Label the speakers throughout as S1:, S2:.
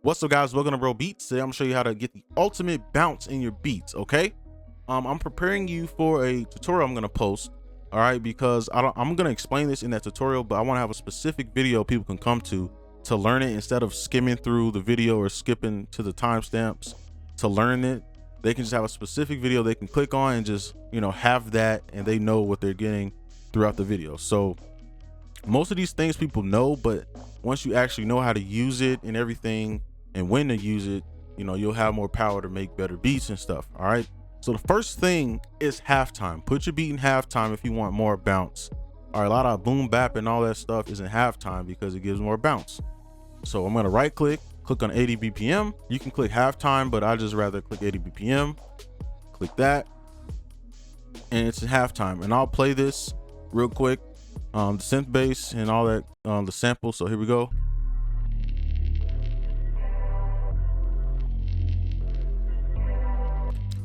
S1: What's up, guys? Welcome to Bro Beats. Today I'm gonna show you how to get the ultimate bounce in your beats. Okay, I'm preparing you for a tutorial I'm gonna post. All right, because I'm gonna explain this in that tutorial, but I want to have a specific video people can come to learn it instead of skimming through the video or skipping to the timestamps to learn it. They can just have a specific video they can click on and just, you know, have that, and they know what they're getting throughout the video. So most of these things people know, but once you actually know how to use it and everything and when to use it, you know, you'll have more power to make better beats and stuff. All right, so the first thing is halftime. Put your beat in halftime if you want more bounce. All right, a lot of boom bap and all that stuff is in halftime because it gives more bounce. So I'm gonna right click on 80 BPM. You can click halftime, but I just rather click 80 BPM. Click that, and it's in halftime. And I'll play this real quick, the synth bass and all that, the sample. So here we go.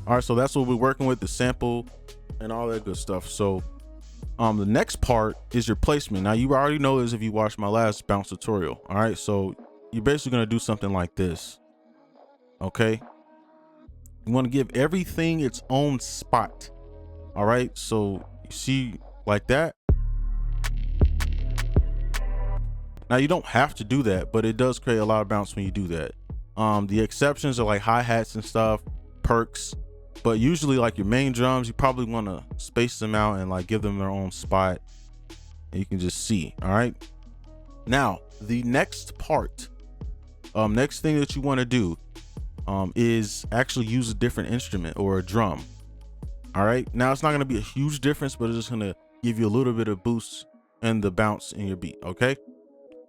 S1: All right, so that's what we're working with, the sample and all that good stuff. So the next part is your placement. Now you already know this if you watched my last bounce tutorial. All right, so you're basically gonna do something like this. Okay, you want to give everything its own spot. All right, so you see like that. Now you don't have to do that, but it does create a lot of bounce when you do that. The exceptions are like hi-hats and stuff, perks. But usually like your main drums, you probably want to space them out and like give them their own spot, and you can just see. All right, now the next part, next thing that you want to do is actually use a different instrument or a drum. All right, now it's not going to be a huge difference, but it's just going to give you a little bit of boost and the bounce in your beat. Okay,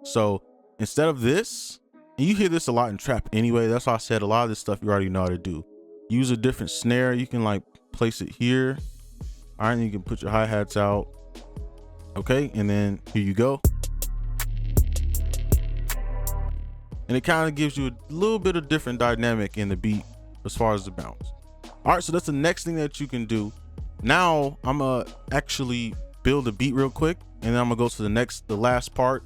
S1: so instead of this, and you hear this a lot in trap anyway, that's why I said a lot of this stuff you already know how to do. Use a different snare. You can like place it here. All right, and you can put your hi-hats out. Okay, and then here you go. And it kind of gives you a little bit of different dynamic in the beat as far as the bounce. All right, so that's the next thing that you can do. Now I'm gonna actually build a beat real quick, and then I'm gonna go to the last part.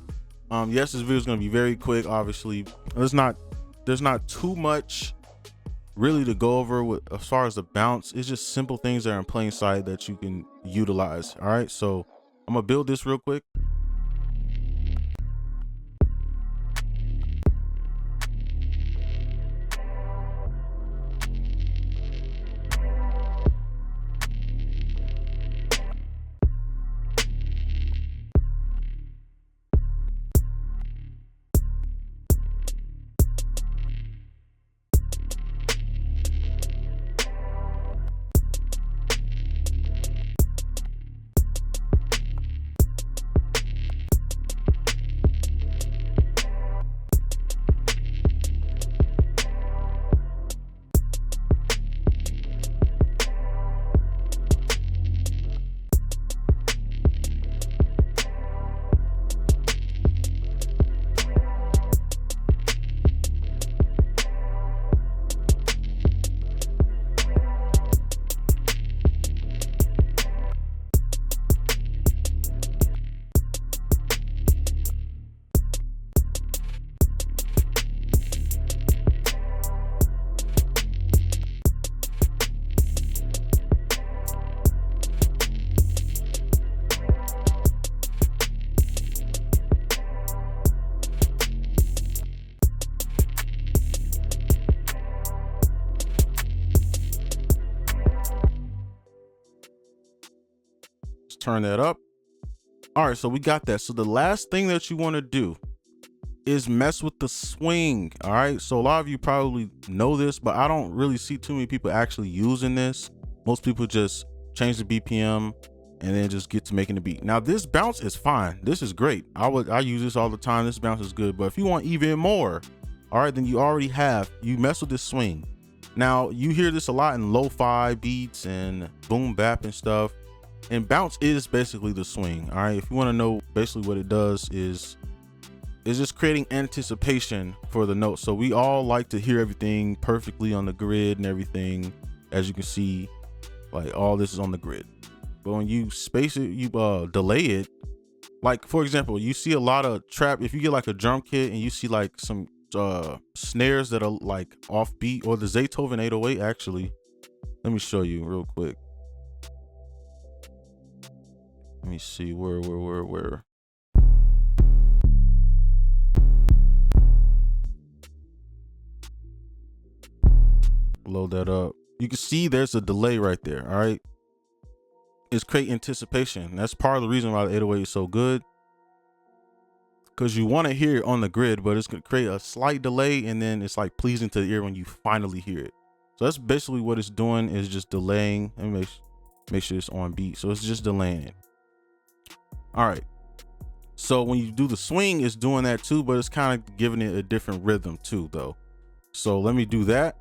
S1: Yes, this video is gonna be very quick. Obviously, there's not too much really to go over with as far as the bounce. It's just simple things that are in plain sight that you can utilize. All right, so I'm gonna build this real quick. Turn that up. All right, so we got that. So the last thing that you want to do is mess with the swing. All right, so a lot of you probably know this, but I don't really see too many people actually using this. Most people just change the BPM and then just get to making the beat. Now this bounce is fine, this is great. I use this all the time. This bounce is good, but if you want even more, all right, then you mess with this swing. Now you hear this a lot in lo-fi beats and boom bap and stuff. And bounce is basically the swing. All right, if you want to know basically what it does is just creating anticipation for the note. So we all like to hear everything perfectly on the grid and everything. As you can see, like all this is on the grid, but when you space it, you delay it. Like for example, you see a lot of trap. If you get like a drum kit and you see like some snares that are like offbeat, or the Beethoven 808 actually. Let me show you real quick. Let me see where. Load that up. You can see there's a delay right there. All right. It's create anticipation. That's part of the reason why the 808 is so good. Because you want to hear it on the grid, but it's going to create a slight delay, and then it's like pleasing to the ear when you finally hear it. So that's basically what it's doing, is just delaying. Let me make sure it's on beat. So it's just delaying it. All right. So when you do the swing, it's doing that too, but it's kind of giving it a different rhythm too, though. So let me do that.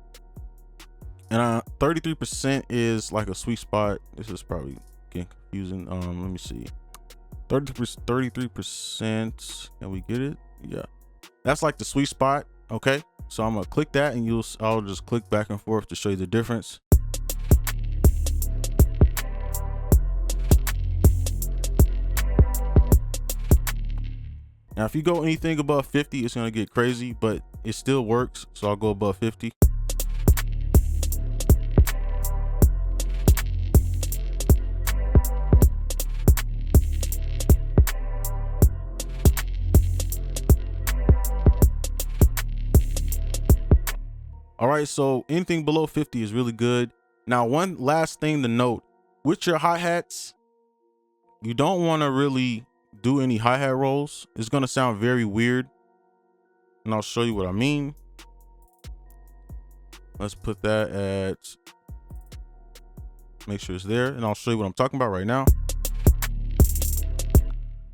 S1: And 33% is like a sweet spot. This is probably getting confusing. Let me see. 33%. Can we get it? Yeah, that's like the sweet spot. Okay, so I'm gonna click that, and I'll just click back and forth to show you the difference. Now if you go anything above 50, it's gonna get crazy, but it still works. So I'll go above 50. All right, so anything below 50 is really good. Now, one last thing to note, with your hi-hats, you don't want to really do any hi-hat rolls. It's going to sound very weird, and I'll show you what I mean. Let's put that at, make sure it's there, and I'll show you what I'm talking about right now.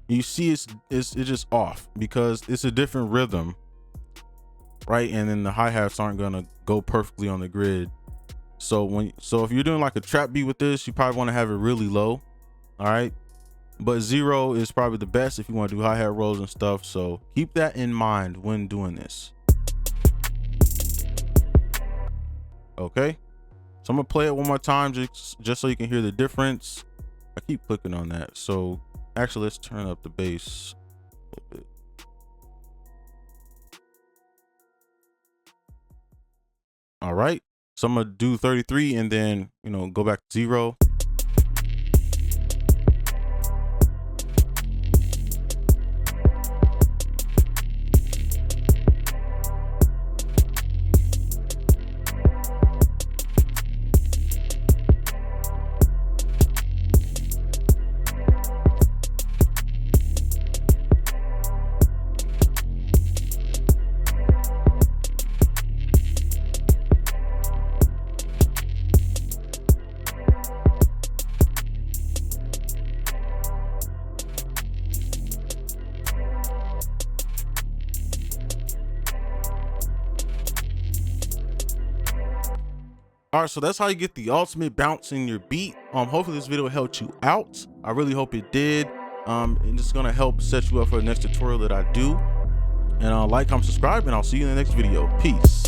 S1: You see it's just off because it's a different rhythm, right? And then the hi-hats aren't gonna go perfectly on the grid. So if you're doing like a trap beat with this, you probably want to have it really low. All right, but 0 is probably the best if you want to do hi-hat rolls and stuff. So keep that in mind when doing this. Okay, so I'm gonna play it one more time just so you can hear the difference. I keep clicking on that. So actually, let's turn up the bass a little bit. All right, so I'm gonna do 33 and then, go back to 0. All right, so that's how you get the ultimate bounce in your beat. Hopefully this video helped you out. I really hope it did. And it's gonna help set you up for the next tutorial that I do. And like, comment, subscribe, and I'll see you in the next video. Peace.